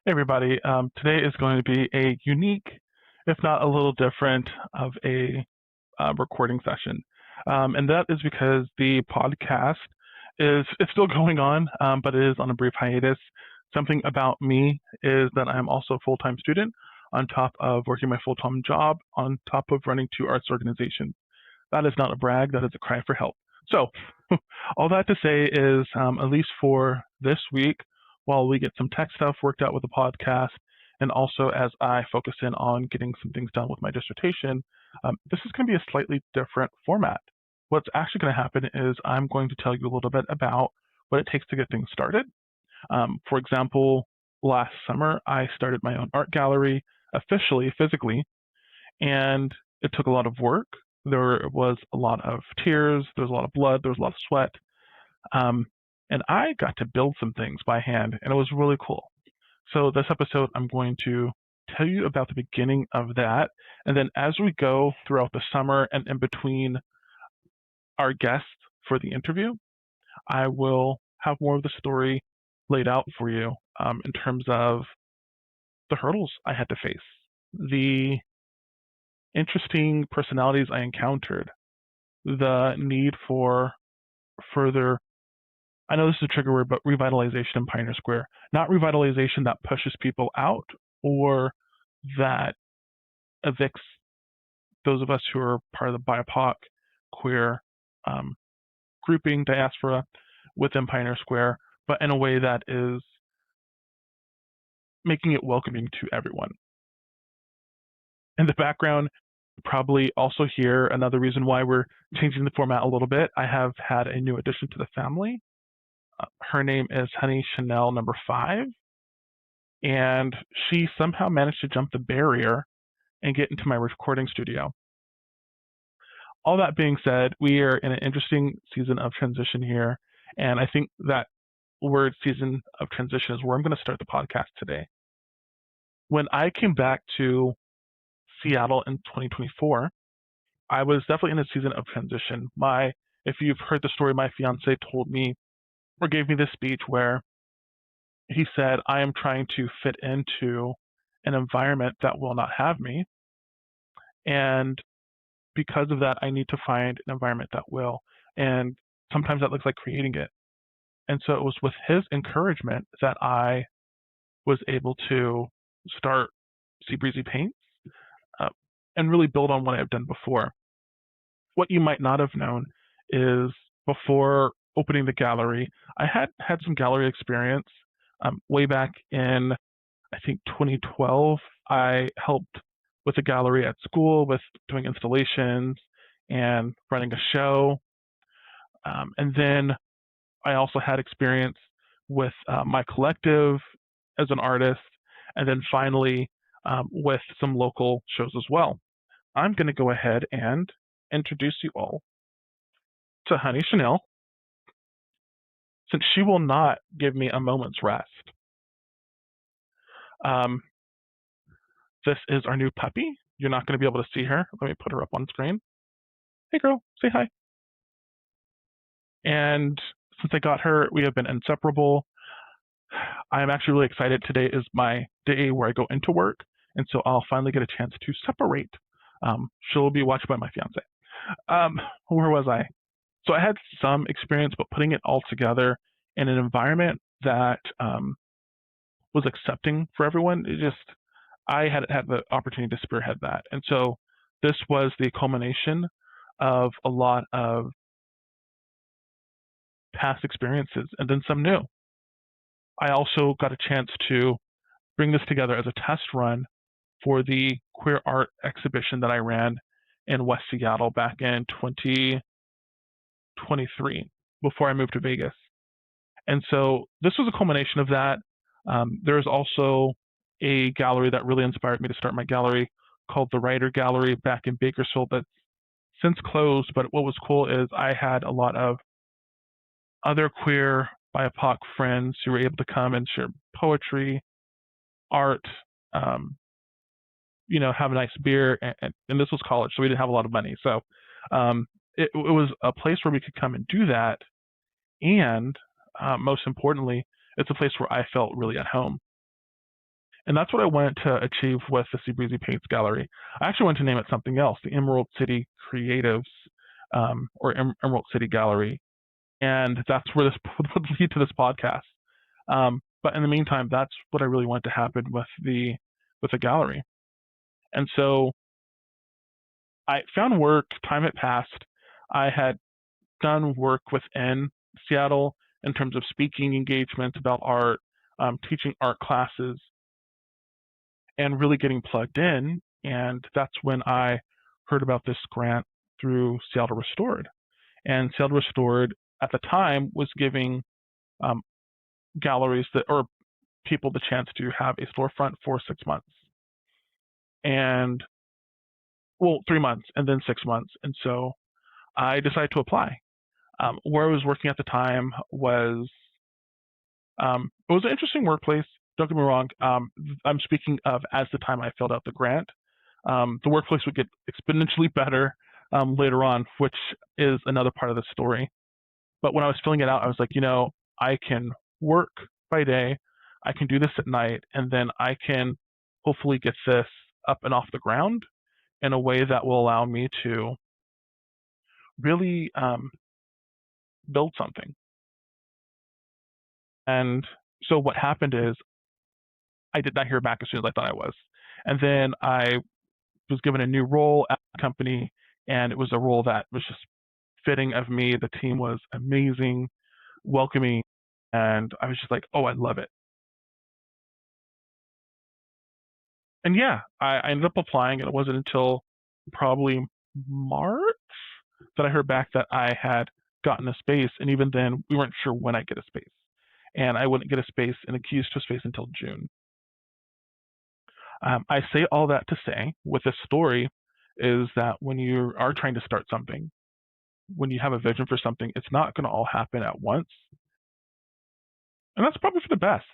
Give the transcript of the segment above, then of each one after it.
Hey everybody, today is going to be a unique, if not a little different, of a recording session, and that is because the podcast is it's still going on, but it is on a brief hiatus. Something about me is that I am also a full-time student, on top of working my full-time job, on top of running two arts organizations. That is not a brag; that is a cry for help. So, all that to say is, at least for this week, while we get some tech stuff worked out with the podcast, and also as I focus in on getting some things done with my dissertation, this is going to be a slightly different format. What's actually going to happen is I'm going to tell you a little bit about what it takes to get things started. For example, last summer I started my own art gallery officially, physically, and it took a lot of work. There was a lot of tears, there was a lot of blood, there was a lot of sweat. Um, and I got to build some things by hand, and it was really cool. So, this episode, I'm going to tell you about the beginning of that. And then, as we go throughout the summer and in between our guests for the interview, I will have more of the story laid out for you in terms of the hurdles I had to face, the interesting personalities I encountered, the need for further, I know this is a trigger word, but revitalization in Pioneer Square. Not revitalization that pushes people out or that evicts those of us who are part of the BIPOC queer um, grouping diaspora within Pioneer Square, but in a way that is making it welcoming to everyone. In the background, probably also hear another reason why we're changing the format a little bit. I have had a new addition to the family. Her name is Honey Chanel number 5, and she somehow managed to jump the barrier and get into my recording studio. All that being said, we are in an interesting season of transition here, and I think that word season of transition is where I'm going to start the podcast today. When I came back to Seattle in 2024, I was definitely in a season of transition. If you've heard the story, my fiance told me or gave me this speech where he said, I am trying to fit into an environment that will not have me. And because of that, I need to find an environment that will. And sometimes that looks like creating it. And so it was with his encouragement that I was able to start Sea Breezy Paints uh, and really build on what I've done before. What you might not have known is before opening the gallery, I had some gallery experience way back in, I think, 2012. I helped with a gallery at school with doing installations and running a show. And then I also had experience with my collective as an artist, and then finally with some local shows as well. I'm going to go ahead and introduce you all to Honey Chanel, since she will not give me a moment's rest. Um, this is our new puppy. You're not going to be able to see her. Let me put her up on screen. Hey, girl, say hi. And since I got her, we have been inseparable. I am actually really excited. Today is my day where I go into work, and so I'll finally get a chance to separate. She'll be watched by my fiance. Where was I? So I had some experience, but putting it all together in an environment that was accepting for everyone, I had had the opportunity to spearhead that. And so this was the culmination of a lot of past experiences and then some new. I also got a chance to bring this together as a test run for the queer art exhibition that I ran in West Seattle back in 2023 before I moved to Vegas. And so this was a culmination of that. There's also a gallery that really inspired me to start my gallery called the Writer Gallery back in Bakersfield that's since closed. But what was cool is I had a lot of other queer BIPOC friends who were able to come and share poetry, art, have a nice beer. And this was college, so we didn't have a lot of money. So it was a place where we could come and do that. And most importantly, it's a place where I felt really at home. And that's what I wanted to achieve with the Seabreezy Paints Gallery. I actually wanted to name it something else, the Emerald City Creatives, or Emerald City Gallery. And that's where this would lead to this podcast. But in the meantime, that's what I really want to happen with the gallery. And so I found work. Time had passed. I had done work within Seattle in terms of speaking engagements about art, teaching art classes, and really getting plugged in. And that's when I heard about this grant through Seattle Restored. And Seattle Restored at the time was giving um, galleries or people the chance to have a storefront for 6 months. And well, 3 months and then 6 months. And so I decided to apply. Where I was working at the time was it was an interesting workplace. Don't get me wrong. I'm speaking of as the time I filled out the grant. The workplace would get exponentially better later on, which is another part of the story. But when I was filling it out, I was like, I can work by day, I can do this at night, and then I can hopefully get this up and off the ground in a way that will allow me to really build something. And so what happened is I did not hear back as soon as I thought I was. And then I was given a new role at the company, and it was a role that was just fitting of me. The team was amazing, welcoming, and I was just like, oh, I love it. And yeah, I ended up applying, and it wasn't until probably March that I heard back that I had gotten a space. And even then, we weren't sure when I'd get a space. And I wouldn't get a space and the keys to a space until June. I say all that to say, with this story, is that when you are trying to start something, when you have a vision for something, it's not going to all happen at once. And that's probably for the best.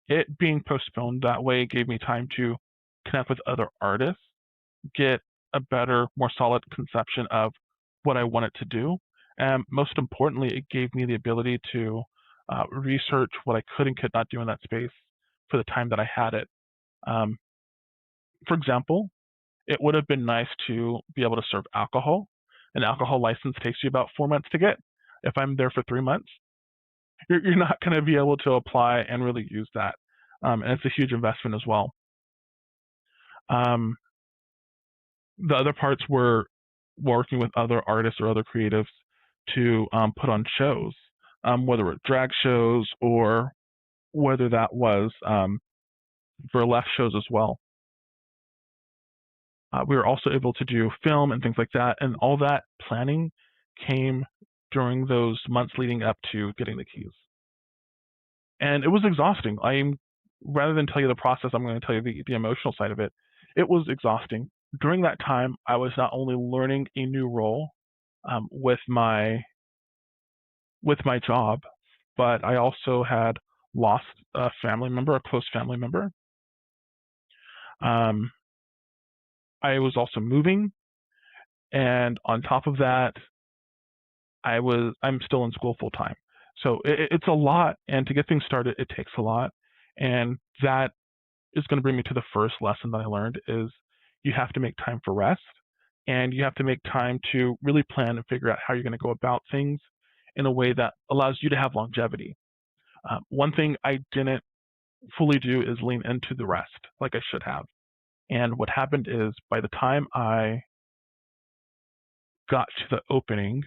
It being postponed that way gave me time to connect with other artists, get a better, more solid conception of what I wanted to do. And most importantly, it gave me the ability to research what I could and could not do in that space for the time that I had it. For example, it would have been nice to be able to serve alcohol. An alcohol license takes you about 4 months to get. If I'm there for 3 months, you're not going to be able to apply and really use that. And it's a huge investment as well. The other parts were working with other artists or other creatives to put on shows, whether it were drag shows or whether that was burlesque shows as well. We were also able to do film and things like that, and all that planning came during those months leading up to getting the keys. And it was exhausting. Rather than tell you the process, I'm going to tell you the emotional side of it. It was exhausting. During that time, I was not only learning a new role with my job, but I also had lost a family member, a close family member. I was also moving, and on top of that, I'm still in school full time. So it's a lot, and to get things started, it takes a lot, and that is going to bring me to the first lesson that I learned is you have to make time for rest, and you have to make time to really plan and figure out how you're going to go about things in a way that allows you to have longevity. One thing I didn't fully do is lean into the rest like I should have. And what happened is by the time I got to the opening,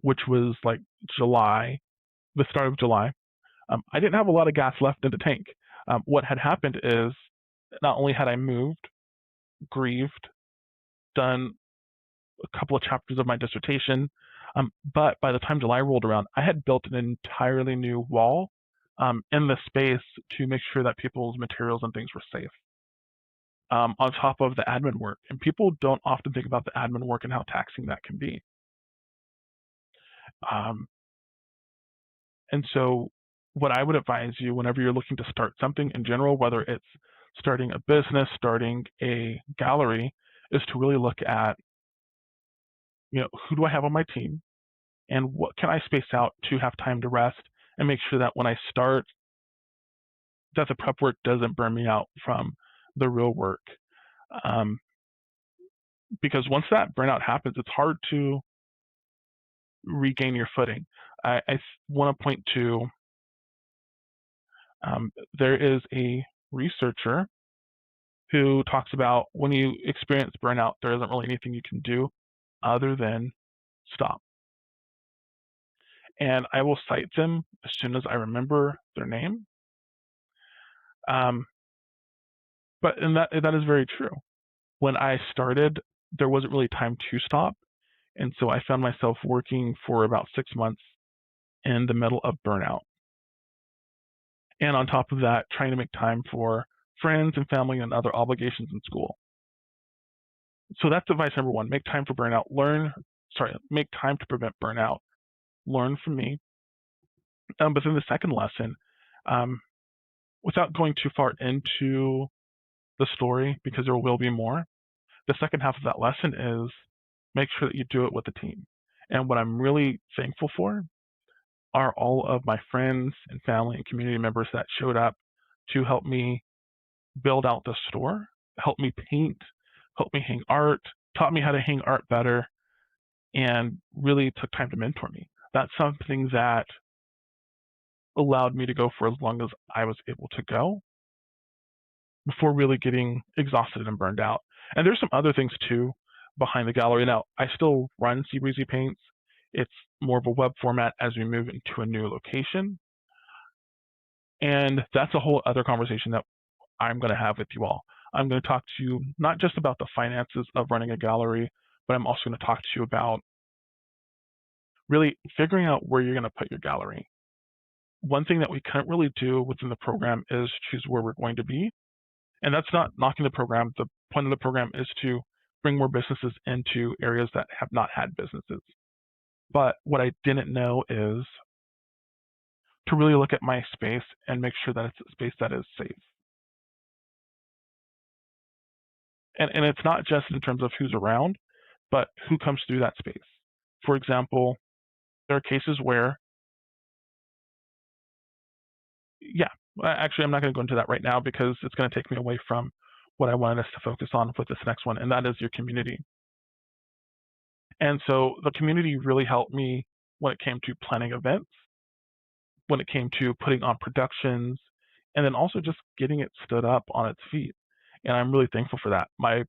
which was like July, the start of July, I didn't have a lot of gas left in the tank. What had happened is not only had I moved, grieved, done a couple of chapters of my dissertation, but by the time July rolled around, I had built an entirely new wall in the space to make sure that people's materials and things were safe. On top of the admin work. And people don't often think about the admin work and how taxing that can be. And so what I would advise you whenever you're looking to start something in general, whether it's starting a business, starting a gallery, is to really look at, who do I have on my team and what can I space out to have time to rest and make sure that when I start, that the prep work doesn't burn me out from the real work. Because once that burnout happens, it's hard to regain your footing. I want to point to there is a researcher who talks about when you experience burnout, there isn't really anything you can do other than stop. And I will cite them as soon as I remember their name. But that is very true. When I started, there wasn't really time to stop. And so I found myself working for about 6 months in the middle of burnout. And on top of that, trying to make time for friends and family and other obligations in school. So that's advice number one: make time for burnout. Make time to prevent burnout. Learn from me. But then the second lesson, without going too far into the story, because there will be more, the second half of that lesson is make sure that you do it with a team. And what I'm really thankful for are all of my friends and family and community members that showed up to help me build out the store, help me paint, help me hang art, taught me how to hang art better, and really took time to mentor me. That's something that allowed me to go for as long as I was able to go before really getting exhausted and burned out. And there's some other things too behind the gallery. Now, I still run Seabreezy Paints. It's more of a web format as we move into a new location. And that's a whole other conversation that I'm going to have with you all. I'm going to talk to you not just about the finances of running a gallery, but I'm also going to talk to you about really figuring out where you're going to put your gallery. One thing that we can't really do within the program is choose where we're going to be. And that's not knocking the program. The point of the program is to bring more businesses into areas that have not had businesses. But what I didn't know is to really look at my space and make sure that it's a space that is safe. And it's not just in terms of who's around, but who comes through that space. For example, there are cases where, actually, I'm not going to go into that right now because it's going to take me away from what I wanted us to focus on with this next one, and that is your community. And so the community really helped me when it came to planning events, when it came to putting on productions, and then also just getting it stood up on its feet. And I'm really thankful for that. My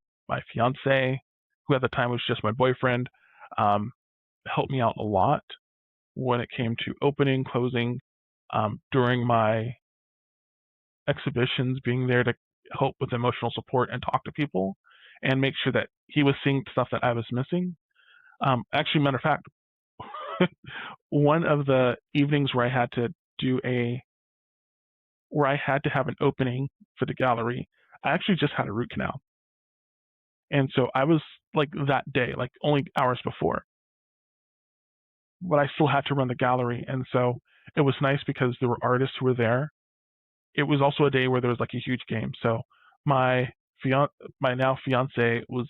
fiance, who at the time was just my boyfriend, helped me out a lot when it came to opening, closing, during my exhibitions, being there to help with emotional support and talk to people and make sure that he was seeing stuff that I was missing. Actually, matter of fact, one of the evenings where I had to have an opening for the gallery, I actually just had a root canal. And so I was like that day, like only hours before, but I still had to run the gallery. And so it was nice because there were artists who were there. It was also a day where there was like a huge game. So my now fiance was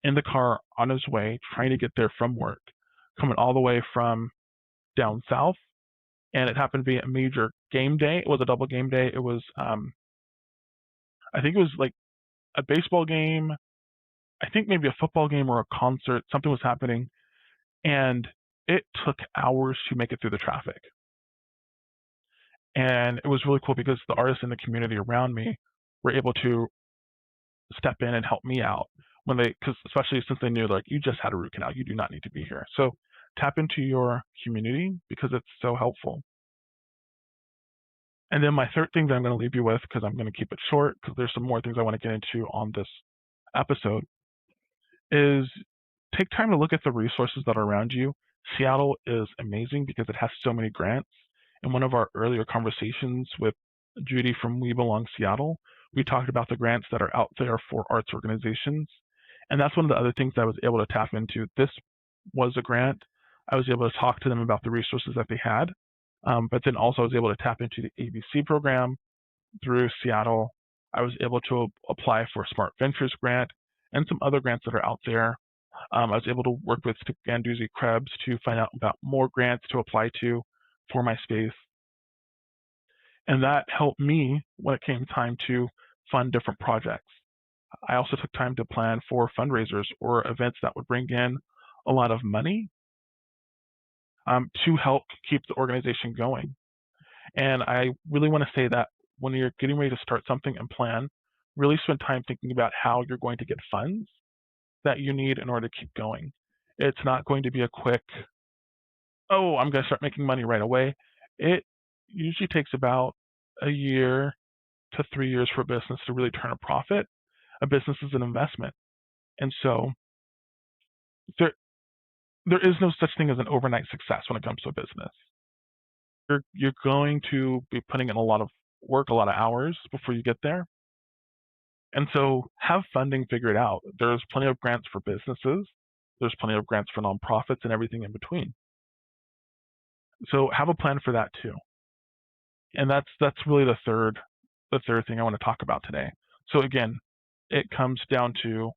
in the car on his way, trying to get there from work, coming all the way from down south. And it happened to be a major game day. It was a double game day. It was, I think it was like a baseball game, I think maybe a football game or a concert. Something was happening. And it took hours to make it through the traffic. And it was really cool because the artists in the community around me were able to step in and help me out because especially since they knew like you just had a root canal, you do not need to be here. So tap into your community because it's so helpful. And then my third thing that I'm going to leave you with, because I'm going to keep it short because there's some more things I want to get into on this episode, is take time to look at the resources that are around you. Seattle is amazing because it has so many grants. In one of our earlier conversations with Judy from We Belong Seattle, we talked about the grants that are out there for arts organizations. And that's one of the other things I was able to tap into. This was a grant. I was able to talk to them about the resources that they had. But then also I was able to tap into the ABC program through Seattle. I was able to apply for a Smart Ventures grant and some other grants that are out there. I was able to work with Ganduzzi Krebs to find out about more grants to apply to for my space. And that helped me when it came time to fund different projects. I also took time to plan for fundraisers or events that would bring in a lot of money to help keep the organization going. And I really want to say that when you're getting ready to start something and plan, really spend time thinking about how you're going to get funds that you need in order to keep going. It's not going to be a quick, oh, I'm going to start making money right away. It usually takes about a year to 3 years for a business to really turn a profit. A business is an investment. And so there, there is no such thing as an overnight success when it comes to a business. You're going to be putting in a lot of work, a lot of hours before you get there. And so have funding figured out. There's plenty of grants for businesses. There's plenty of grants for nonprofits and everything in between. So have a plan for that too. And that's really the third thing I want to talk about today. So again, it comes down to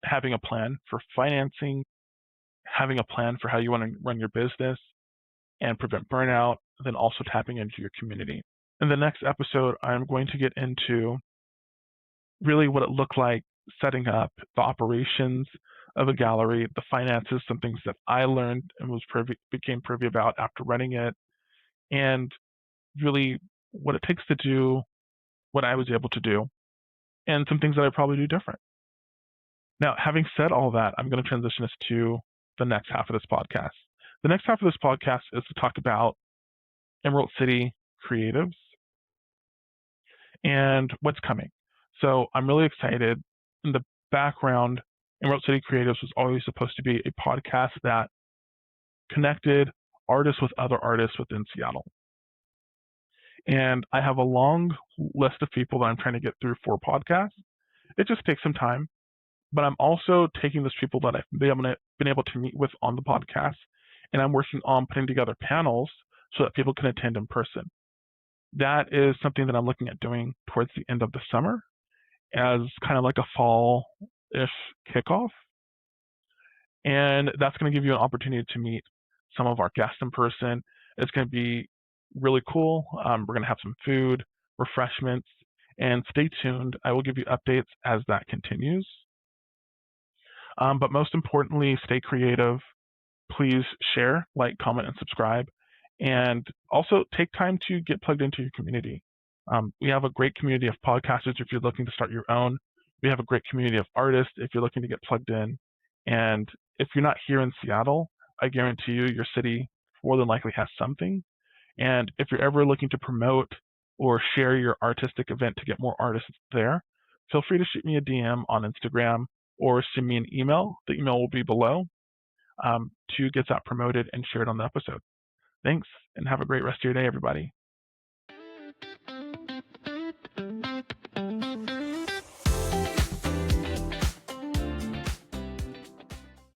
having a plan for financing, having a plan for how you want to run your business and prevent burnout, and then also tapping into your community. In the next episode, I'm going to get into really what it looked like setting up the operations of a gallery, the finances, some things that I learned and became privy about after running it, and really what it takes to do what I was able to do, and some things that I probably do different. Now, having said all that, I'm going to transition us to the next half of this podcast. The next half of this podcast is to talk about Emerald City Creatives and what's coming. So I'm really excited. In the background, Emerald City Creatives was always supposed to be a podcast that connected artists with other artists within Seattle. And I have a long list of people that I'm trying to get through for podcasts. It just takes some time, but I'm also taking those people that I've been able to meet with on the podcast, and I'm working on putting together panels so that people can attend in person. That is something that I'm looking at doing towards the end of the summer as kind of like a fall-ish kickoff. And that's going to give you an opportunity to meet some of our guests in person. It's going to be really cool. We're going to have some food, refreshments, and stay tuned. I will give you updates as that continues. But most importantly, stay creative. Please share, like, comment, and subscribe. And also take time to get plugged into your community. We have a great community of podcasters if you're looking to start your own. We have a great community of artists if you're looking to get plugged in. And if you're not here in Seattle, I guarantee you your city more than likely has something. And if you're ever looking to promote or share your artistic event to get more artists there, feel free to shoot me a DM on Instagram or send me an email. The email will be below to get that promoted and shared on the episode. Thanks, and have a great rest of your day, everybody.